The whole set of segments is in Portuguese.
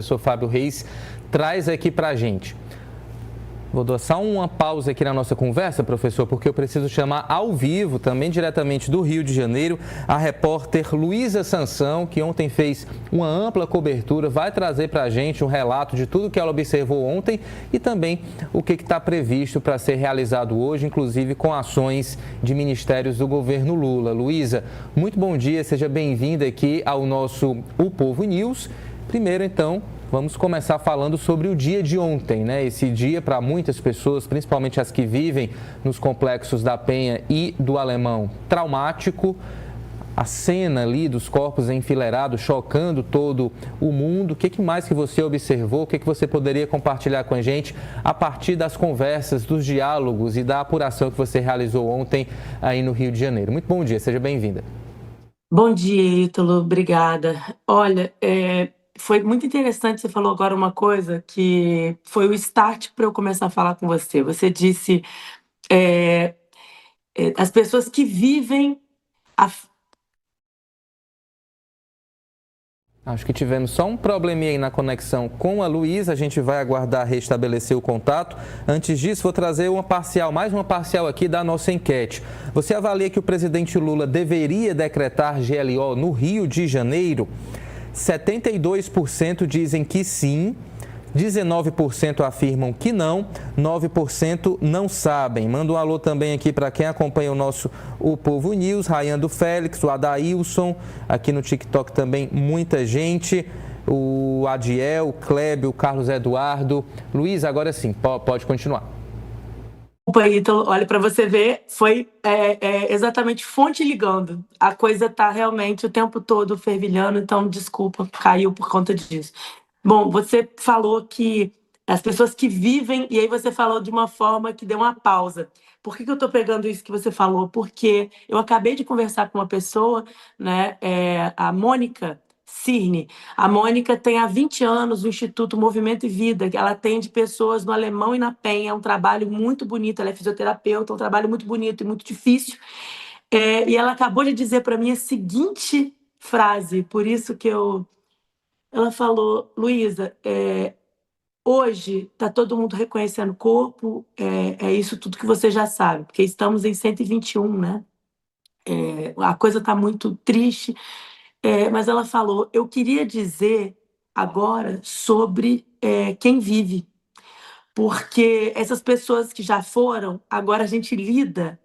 professor Fábio Reis traz aqui para a gente. Vou dar só uma pausa aqui na nossa conversa, professor, porque eu preciso chamar ao vivo, também diretamente do Rio de Janeiro, a repórter Luísa Sansão, que ontem fez uma ampla cobertura, vai trazer para a gente um relato de tudo que ela observou ontem e também o que está previsto para ser realizado hoje, inclusive com ações de ministérios do governo Lula. Luísa, muito bom dia, seja bem-vinda aqui ao nosso O Povo News. Primeiro, então, vamos começar falando sobre o dia de ontem, né? Esse dia, para muitas pessoas, principalmente as que vivem nos complexos da Penha e do Alemão, traumático. A cena ali dos corpos enfileirados, chocando todo o mundo. O que mais que você observou? O que você poderia compartilhar com a gente a partir das conversas, dos diálogos e da apuração que você realizou ontem aí no Rio de Janeiro? Muito bom dia, seja bem-vinda. Bom dia, Ítalo, obrigada. Olha, foi muito interessante, você falou agora uma coisa que foi o start para eu começar a falar com você. Você disse as pessoas que vivem a... Acho que tivemos só um probleminha aí na conexão com a Luísa, a gente vai aguardar restabelecer o contato. Antes disso, vou trazer mais uma parcial aqui da nossa enquete. Você avalia que o presidente Lula deveria decretar GLO no Rio de Janeiro? 72% dizem que sim, 19% afirmam que não, 9% não sabem. Manda um alô também aqui para quem acompanha o Povo News, Rayando Félix, o Adailson, aqui no TikTok também muita gente, o Adiel, o Clébio, o Carlos Eduardo. Luiz, agora sim, pode continuar. Desculpa, Ítalo, olha, para você ver, foi exatamente fonte ligando. A coisa está realmente o tempo todo fervilhando, então desculpa, caiu por conta disso. Bom, você falou que as pessoas que vivem, e aí você falou de uma forma que deu uma pausa. Por que eu estou pegando isso que você falou? Porque eu acabei de conversar com uma pessoa, né, a Mônica Cirne. A Mônica tem há 20 anos o Instituto Movimento e Vida, que ela atende pessoas no Alemão e na Penha. É um trabalho muito bonito, ela é fisioterapeuta, é um trabalho muito bonito e muito difícil. E ela acabou de dizer para mim a seguinte frase, por isso que ela falou: Luísa, hoje está todo mundo reconhecendo o corpo, é isso tudo que você já sabe, porque estamos em 121, né? A coisa está muito triste, mas ela falou: eu queria dizer agora sobre quem vive, porque essas pessoas que já foram, agora a gente lida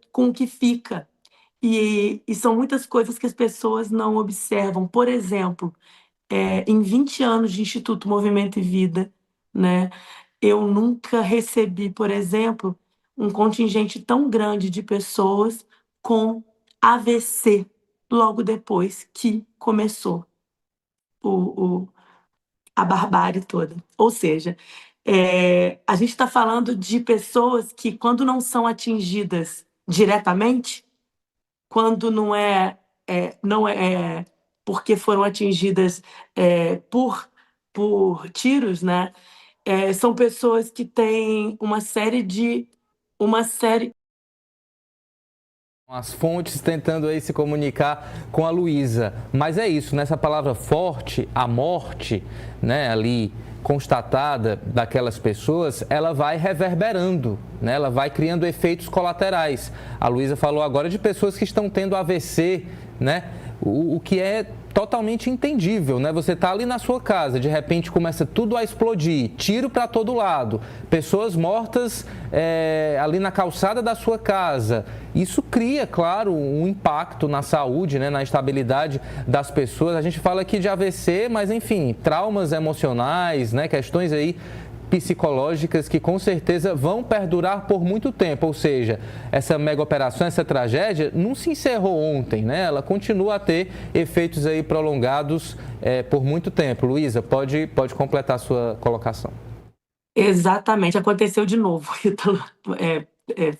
com o que fica. E são muitas coisas que as pessoas não observam. Por exemplo, em 20 anos de Instituto Movimento e Vida, né, eu nunca recebi, por exemplo, um contingente tão grande de pessoas com AVC logo depois que começou o, o- a barbárie toda. Ou seja, a gente está falando de pessoas que, quando não são atingidas diretamente, quando não é porque foram atingidas por tiros, né? São pessoas que têm uma série. As fontes tentando aí se comunicar com a Luísa. Mas é isso, nessa palavra forte, a morte, né, ali constatada daquelas pessoas, ela vai reverberando, né? Ela vai criando efeitos colaterais. A Luísa falou agora de pessoas que estão tendo AVC, né? O que é totalmente entendível, né? Você está ali na sua casa, de repente começa tudo a explodir, tiro para todo lado, pessoas mortas ali na calçada da sua casa. Isso cria, claro, um impacto na saúde, né? Na estabilidade das pessoas. A gente fala aqui de AVC, mas enfim, traumas emocionais, né? Questões aí psicológicas que com certeza vão perdurar por muito tempo, ou seja, essa mega operação, essa tragédia não se encerrou ontem, né? Ela continua a ter efeitos aí prolongados por muito tempo. Luísa, pode completar a sua colocação. Exatamente, aconteceu de novo, Ítalo.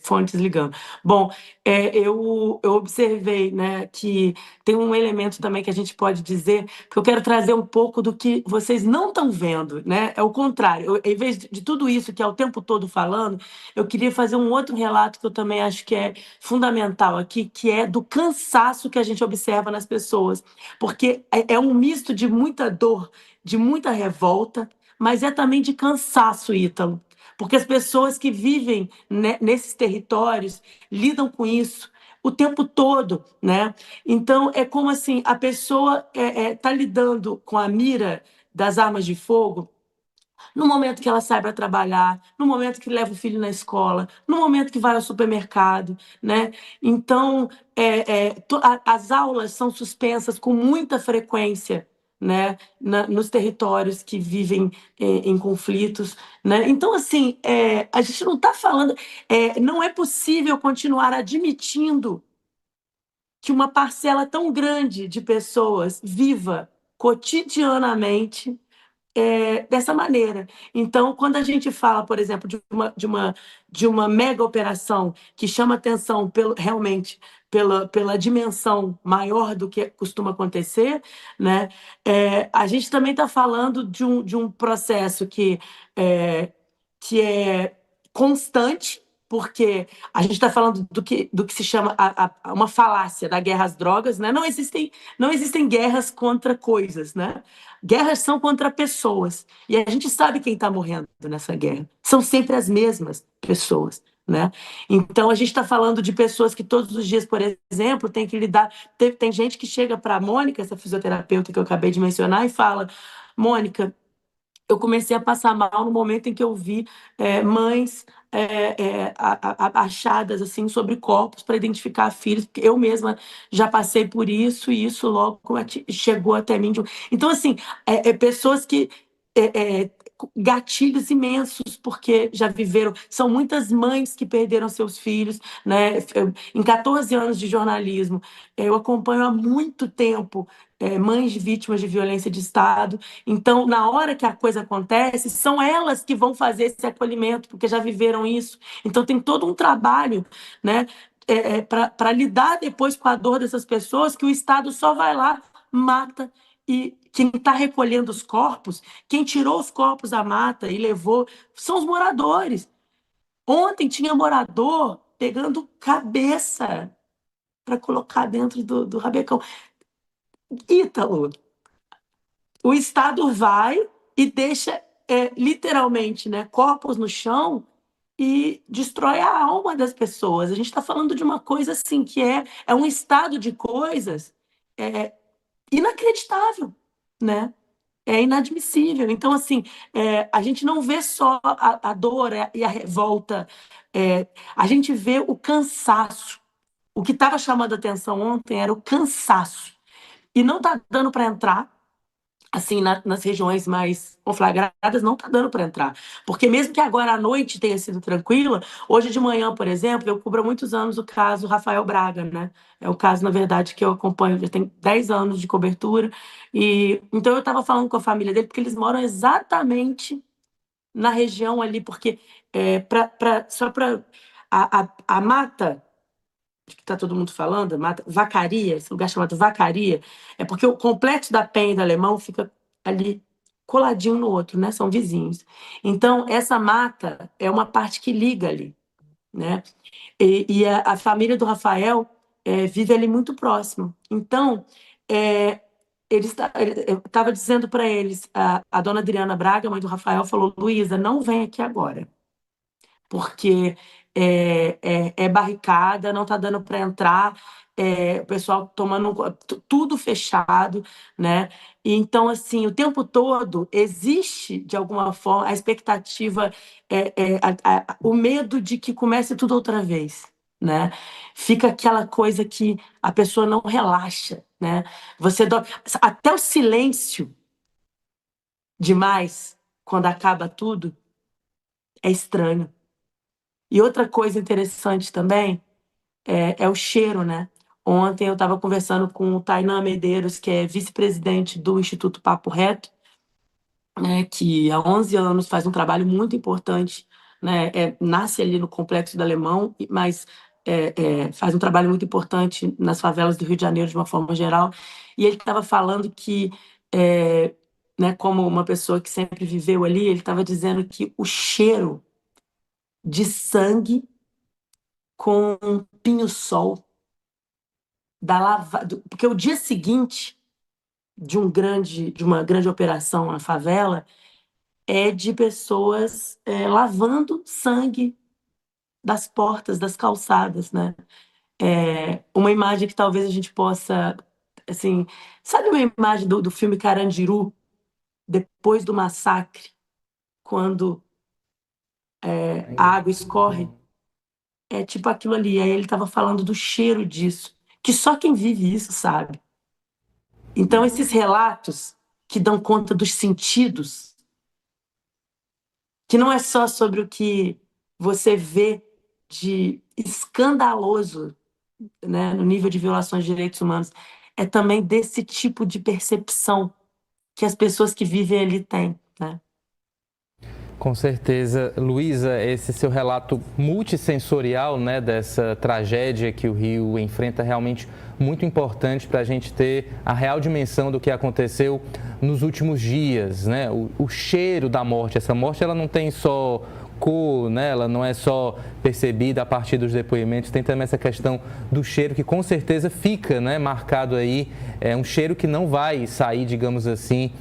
Fontes ligando. Bom, eu observei, né, que tem um elemento também que a gente pode dizer, que eu quero trazer um pouco do que vocês não estão vendo, né? É o contrário. Em vez de tudo isso que é o tempo todo falando, eu queria fazer um outro relato que eu também acho que é fundamental aqui, que é do cansaço que a gente observa nas pessoas. Porque é um misto de muita dor, de muita revolta, mas é também de cansaço, Ítalo. Porque as pessoas que vivem, né, nesses territórios lidam com isso o tempo todo, né? Então é como assim a pessoa está lidando com a mira das armas de fogo no momento que ela sai para trabalhar, no momento que leva o filho na escola, no momento que vai ao supermercado, né? Então as aulas são suspensas com muita frequência, né, nos territórios que vivem em conflitos, né? Então, assim, a gente não está falando, não é possível continuar admitindo que uma parcela tão grande de pessoas viva cotidianamente dessa maneira. Então, quando a gente fala, por exemplo, de uma mega operação que chama atenção realmente pela dimensão maior do que costuma acontecer, né? A gente também está falando de um processo que é constante, porque a gente está falando do que se chama uma falácia da guerra às drogas, né? Não existem guerras contra coisas, né? Guerras são contra pessoas. E a gente sabe quem está morrendo nessa guerra. São sempre as mesmas pessoas, né? Então, a gente está falando de pessoas que todos os dias, por exemplo, tem que lidar. Tem gente que chega para a Mônica, essa fisioterapeuta que eu acabei de mencionar, e fala: Mônica, eu comecei a passar mal no momento em que eu vi mães achadas assim sobre corpos para identificar filhos, porque eu mesma já passei por isso e isso logo chegou até mim. Então, assim, pessoas que gatilhos imensos, porque já viveram. São muitas mães que perderam seus filhos, né? Em 14 anos de jornalismo, eu acompanho há muito tempo mães de vítimas de violência de Estado. Então, na hora que a coisa acontece, são elas que vão fazer esse acolhimento, porque já viveram isso. Então, tem todo um trabalho, né, para lidar depois com a dor dessas pessoas, que o Estado só vai lá, mata, e quem está recolhendo os corpos, quem tirou os corpos da mata e levou, são os moradores. Ontem tinha morador pegando cabeça para colocar dentro do rabecão. Ítalo, o Estado vai e deixa literalmente, né, corpos no chão e destrói a alma das pessoas. A gente está falando de uma coisa assim que é um estado de coisas inacreditável, né? É inadmissível. Então, assim, a gente não vê só a dor e a revolta, a gente vê o cansaço. O que estava chamando a atenção ontem era o cansaço. E não está dando para entrar, assim, nas regiões mais conflagradas, não está dando para entrar. Porque mesmo que agora à noite tenha sido tranquila, hoje de manhã, por exemplo, eu cubro há muitos anos o caso Rafael Braga, né? É o caso, na verdade, que eu acompanho, já tem 10 anos de cobertura. E então eu estava falando com a família dele, porque eles moram exatamente na região ali, porque só para a mata que está todo mundo falando, Vacaria, esse lugar chamado Vacaria, é porque o complexo da Penha e do Alemão fica ali coladinho no outro, né? São vizinhos. Então, essa mata é uma parte que liga ali, né? E a família do Rafael vive ali muito próximo. Então, eu estava dizendo para eles, a dona Adriana Braga, mãe do Rafael, falou: Luísa, não vem aqui agora, porque é barricada, não está dando para entrar, o pessoal tomando tudo fechado, né? E então, assim, o tempo todo existe, de alguma forma, a expectativa, o medo de que comece tudo outra vez, né? Fica aquela coisa que a pessoa não relaxa, né? Até o silêncio demais, quando acaba tudo, é estranho. E outra coisa interessante também é o cheiro, né? Ontem eu estava conversando com o Tainan Medeiros, que é vice-presidente do Instituto Papo Reto, né, que há 11 anos faz um trabalho muito importante né? Nasce ali no Complexo do Alemão, mas faz um trabalho muito importante nas favelas do Rio de Janeiro, de uma forma geral. E ele estava falando que, né, como uma pessoa que sempre viveu ali, ele estava dizendo que o cheiro de sangue com um pinho-sol porque o dia seguinte de uma grande operação na favela é de pessoas lavando sangue das portas, das calçadas, né? Uma imagem que talvez a gente possa, assim, sabe uma imagem do filme Carandiru, depois do massacre, quando a água escorre? É tipo aquilo ali. Aí ele estava falando do cheiro disso, que só quem vive isso sabe. Então, esses relatos que dão conta dos sentidos, que não é só sobre o que você vê de escandaloso, né, no nível de violações de direitos humanos, é também desse tipo de percepção que as pessoas que vivem ali têm, né? Com certeza. Luísa, esse seu relato multissensorial, né, dessa tragédia que o Rio enfrenta é realmente muito importante para a gente ter a real dimensão do que aconteceu nos últimos dias, né? O cheiro da morte, essa morte ela não tem só cor, né? Ela não é só percebida a partir dos depoimentos, tem também essa questão do cheiro que com certeza fica, né, marcado aí, é um cheiro que não vai sair, digamos assim,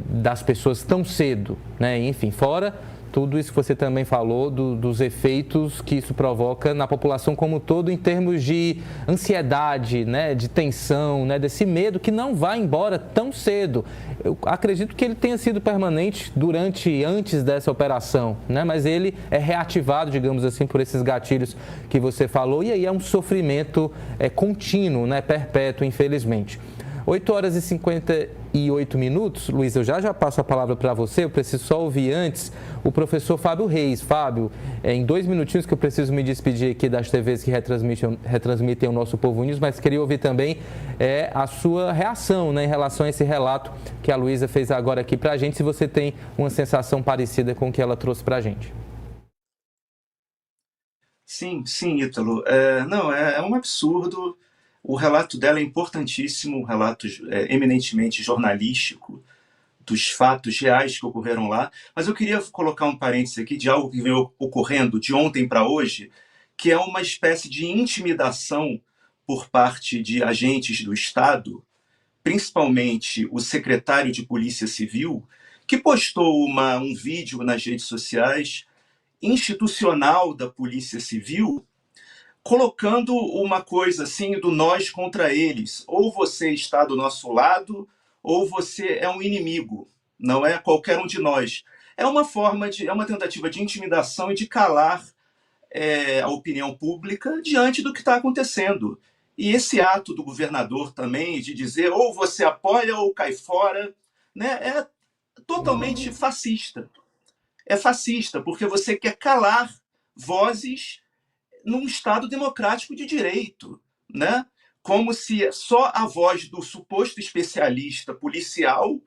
das pessoas tão cedo, né? Enfim, fora tudo isso que você também falou dos efeitos que isso provoca na população como um todo em termos de ansiedade, né? De tensão, né? Desse medo que não vai embora tão cedo. Eu acredito que ele tenha sido permanente antes dessa operação, né? Mas ele é reativado, digamos assim, por esses gatilhos que você falou e aí é um sofrimento contínuo, né? Perpétuo, infelizmente. 8h58, Luiz, eu já passo a palavra para você, eu preciso só ouvir antes o professor Fábio Reis. Fábio, em 2 minutinhos que eu preciso me despedir aqui das TVs que retransmitem o nosso Povo News, mas queria ouvir também a sua reação, né, em relação a esse relato que a Luísa fez agora aqui para a gente, se você tem uma sensação parecida com o que ela trouxe para a gente. Sim, Ítalo. Não, é um absurdo. O relato dela é importantíssimo, um relato eminentemente jornalístico dos fatos reais que ocorreram lá. Mas eu queria colocar um parênteses aqui de algo que vem ocorrendo de ontem para hoje, que é uma espécie de intimidação por parte de agentes do Estado, principalmente o secretário de Polícia Civil, que postou um vídeo nas redes sociais institucional da Polícia Civil, colocando uma coisa assim do nós contra eles. Ou você está do nosso lado, ou você é um inimigo. Não é qualquer um de nós. É uma tentativa de intimidação e de calar a opinião pública diante do que está acontecendo. E esse ato do governador também de dizer ou você apoia ou cai fora, né, é totalmente fascista. É fascista, porque você quer calar vozes num Estado democrático de direito, né? Como se só a voz do suposto especialista policial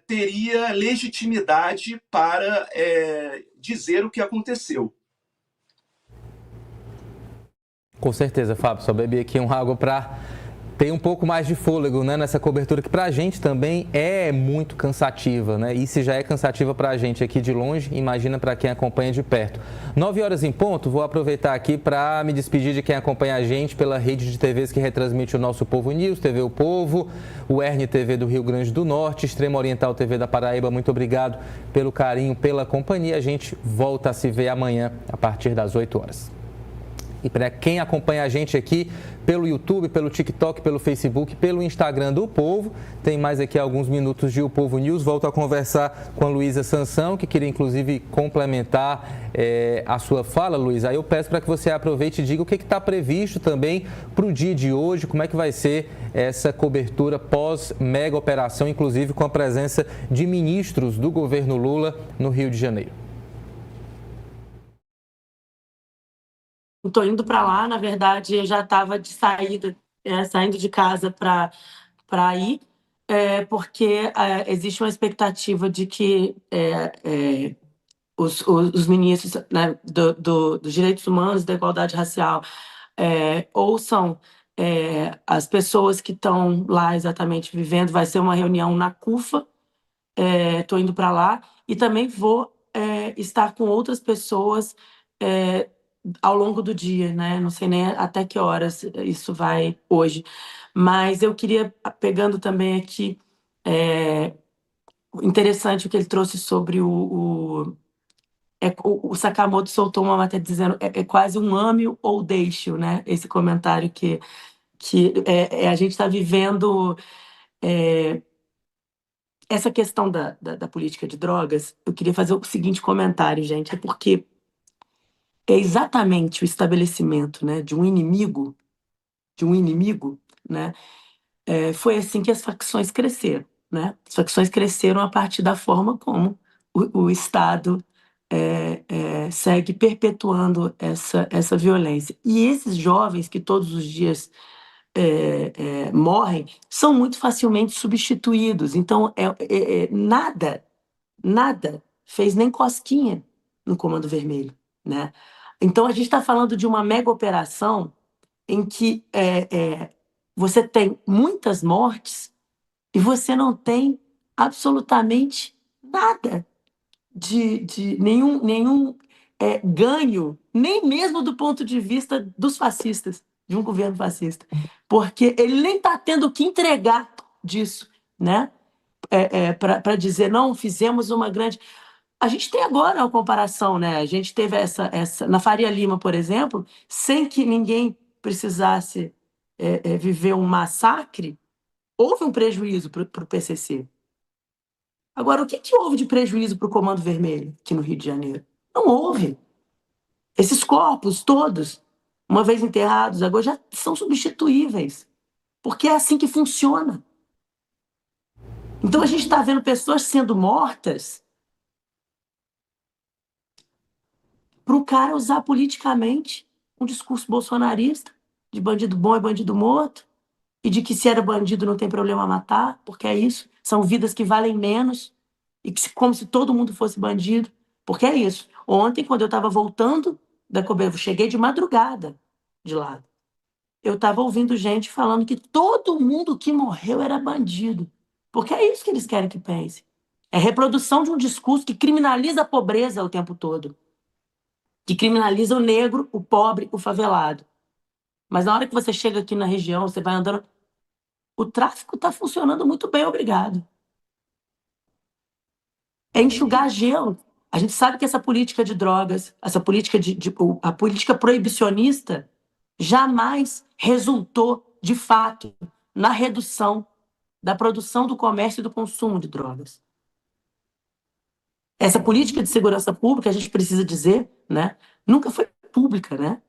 teria legitimidade para dizer o que aconteceu. Com certeza, Fábio, só bebi aqui uma água para ter um pouco mais de fôlego, né, nessa cobertura que para a gente também é muito cansativa, né? E se já é cansativa para a gente aqui de longe, imagina para quem acompanha de perto. 9h em ponto, vou aproveitar aqui para me despedir de quem acompanha a gente pela rede de TVs que retransmite o nosso Povo News, TV O Povo, o RNTV do Rio Grande do Norte, Extrema Oriental TV da Paraíba. Muito obrigado pelo carinho, pela companhia. A gente volta a se ver amanhã a partir das 8h. E para quem acompanha a gente aqui pelo YouTube, pelo TikTok, pelo Facebook, pelo Instagram do Povo, tem mais aqui alguns minutos de O Povo News. Volto a conversar com a Luísa Sansão, que queria inclusive complementar a sua fala, Luísa. Aí eu peço para que você aproveite e diga o que está previsto também para o dia de hoje, como é que vai ser essa cobertura pós-mega operação, inclusive com a presença de ministros do governo Lula no Rio de Janeiro. Estou indo para lá, na verdade, eu já estava de saída, saindo de casa para ir, porque existe uma expectativa de que os ministros, né, dos direitos humanos, da igualdade racial, ouçam as pessoas que estão lá exatamente vivendo. Vai ser uma reunião na CUFA, estou indo para lá, e também vou estar com outras pessoas ao longo do dia, né? Não sei nem até que horas isso vai hoje, mas eu queria, pegando também aqui, interessante o que ele trouxe sobre o Sakamoto soltou uma matéria dizendo é quase um ame-o ou deixe-o, né? Esse comentário que a gente está vivendo essa questão da política de drogas. Eu queria fazer o seguinte comentário, gente, porque é exatamente o estabelecimento, né, de um inimigo, né? Foi assim que as facções cresceram, né? As facções cresceram a partir da forma como o Estado segue perpetuando essa violência. E esses jovens que todos os dias morrem são muito facilmente substituídos. Então, nada fez nem cosquinha no Comando Vermelho, né? Então, a gente está falando de uma mega operação em que você tem muitas mortes e você não tem absolutamente nada de nenhum ganho, nem mesmo do ponto de vista dos fascistas, de um governo fascista, porque ele nem está tendo que entregar disso, né? Para dizer, não, fizemos uma grande... A gente tem agora uma comparação, né? A gente teve essa na Faria Lima, por exemplo, sem que ninguém precisasse viver um massacre, houve um prejuízo para o PCC. Agora, o que houve de prejuízo para o Comando Vermelho aqui no Rio de Janeiro? Não houve. Esses corpos todos, uma vez enterrados, agora já são substituíveis, porque é assim que funciona. Então, a gente está vendo pessoas sendo mortas para o cara usar politicamente um discurso bolsonarista de bandido bom e bandido morto, e de que se era bandido não tem problema matar, porque é isso, são vidas que valem menos, e como se todo mundo fosse bandido, porque é isso. Ontem, quando eu estava voltando da Cobertura, cheguei de madrugada de lá, eu estava ouvindo gente falando que todo mundo que morreu era bandido, porque é isso que eles querem que pense. É reprodução de um discurso que criminaliza a pobreza o tempo todo, que criminaliza o negro, o pobre, o favelado. Mas na hora que você chega aqui na região, você vai andando, o tráfico está funcionando muito bem, obrigado. É enxugar gelo. A gente sabe que essa política de drogas, essa política a política proibicionista jamais resultou, de fato, na redução da produção, do comércio e do consumo de drogas. Essa política de segurança pública, a gente precisa dizer, né, nunca foi pública, né?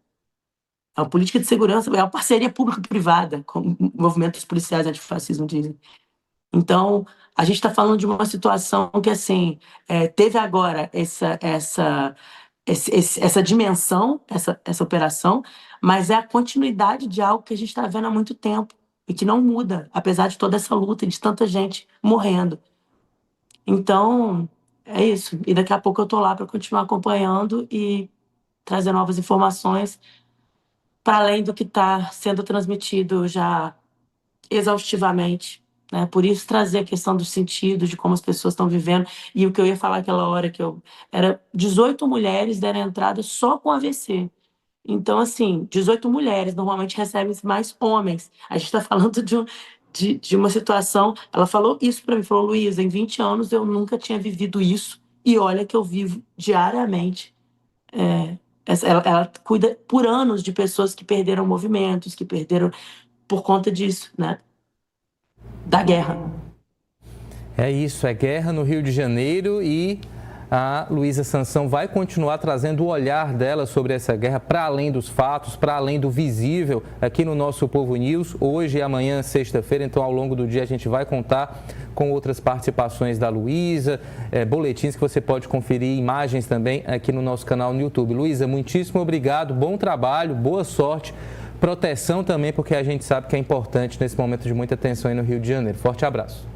A política de segurança é uma parceria público-privada, como movimentos policiais antifascismo dizem. Então, a gente está falando de uma situação que, assim, teve agora essa dimensão, essa operação, mas é a continuidade de algo que a gente está vendo há muito tempo e que não muda, apesar de toda essa luta e de tanta gente morrendo. Então, é isso. E daqui a pouco eu estou lá para continuar acompanhando e trazer novas informações para além do que está sendo transmitido já exaustivamente, né? Por isso trazer a questão do sentido, de como as pessoas estão vivendo. E o que eu ia falar aquela hora, era 18 mulheres deram entrada só com AVC. Então, assim, 18 mulheres, normalmente recebem mais homens. A gente está falando de uma situação... Ela falou isso para mim, falou, Luísa, em 20 anos eu nunca tinha vivido isso, e olha que eu vivo diariamente. Ela cuida por anos de pessoas que perderam movimentos, que perderam por conta disso, né? Da guerra. É isso, é guerra no Rio de Janeiro e a Luísa Sansão vai continuar trazendo o olhar dela sobre essa guerra para além dos fatos, para além do visível aqui no nosso Povo News, hoje e amanhã, sexta-feira. Então, ao longo do dia, a gente vai contar com outras participações da Luísa, boletins que você pode conferir, imagens também aqui no nosso canal no YouTube. Luísa, muitíssimo obrigado, bom trabalho, boa sorte, proteção também, porque a gente sabe que é importante nesse momento de muita tensão aí no Rio de Janeiro. Forte abraço.